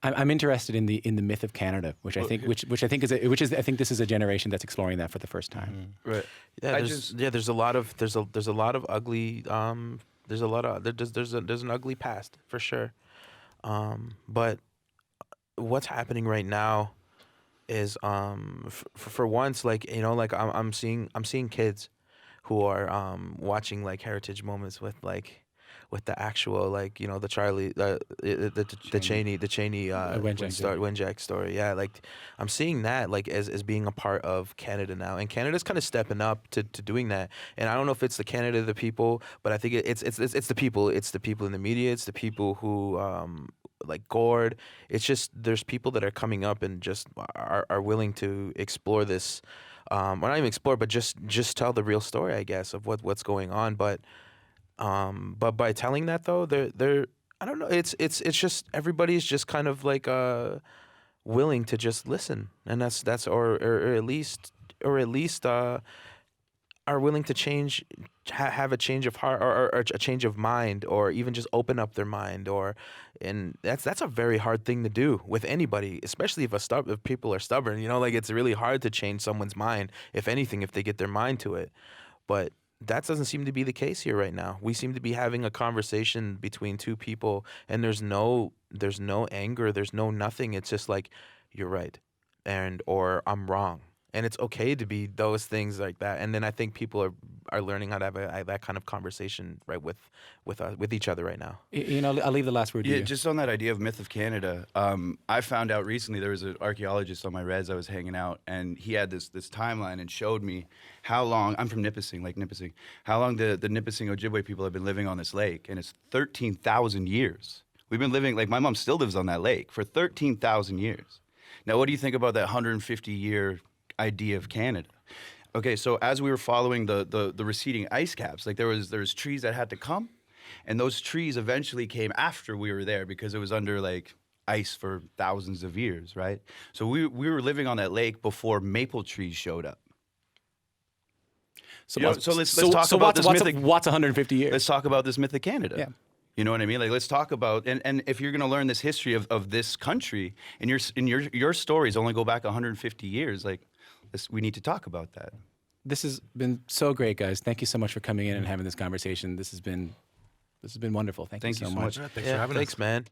I'm interested in the myth of Canada, which I think I think this is a generation that's exploring that for the first time. Right. Yeah, I there's a lot of there's a lot of ugly there's a lot of there's an ugly past for sure. But what's happening right now is for once, like, you know, like I'm seeing kids who are watching like heritage moments with the actual, like, you know, the Charlie the Cheney Wenjack story. Yeah, like I'm seeing that like as being a part of Canada now, and Canada's kind of stepping up to doing that. And I don't know if it's the Canada of the people, but I think it's the people. It's the people in the media. It's the people who like Gord. It's just there's people that are coming up and just are willing to explore this. Or not even explore, but just tell the real story, I guess, of what's going on. But by telling that though, they're I don't know. It's just everybody's just kind of like willing to just listen, and that's or at least are willing to change, have a change of heart, or a change of mind, or even just open up their mind, and that's a very hard thing to do with anybody, especially if people are stubborn. You know, like it's really hard to change someone's mind, if anything, if they get their mind to it. But that doesn't seem to be the case here right now. We seem to be having a conversation between two people, and there's no anger, there's no nothing. It's just like, you're right, and or I'm wrong. And it's okay to be those things like that. And then I think people are learning how to have that kind of conversation, right, with each other right now. You know, I'll leave the last word to Yeah, you. just on that idea of myth of Canada, I found out recently there was an archaeologist on my res I was hanging out, and he had this timeline and showed me how long, I'm from Nipissing, Lake Nipissing, how long the Nipissing Ojibwe people have been living on this lake, and it's 13,000 years. We've been living, like my mom still lives on that lake for 13,000 years. Now, what do you think about that 150-year idea of Canada? Okay, so as we were following the receding ice caps, like there was trees that had to come, and those trees eventually came after we were there because it was under like ice for thousands of years, right? So we were living on that lake before maple trees showed up. So, You know, so let's talk about this mythic. What's 150 years? Let's talk about this myth of Canada. Yeah. You know what I mean? Like, let's talk about, and if you're going to learn this history of this country, and your stories only go back 150 years, like, we need to talk about that. This has been so great, guys. Thank you so much for coming in and having this conversation. This has been wonderful. Thank you so much. Thanks for having us. Thanks, man.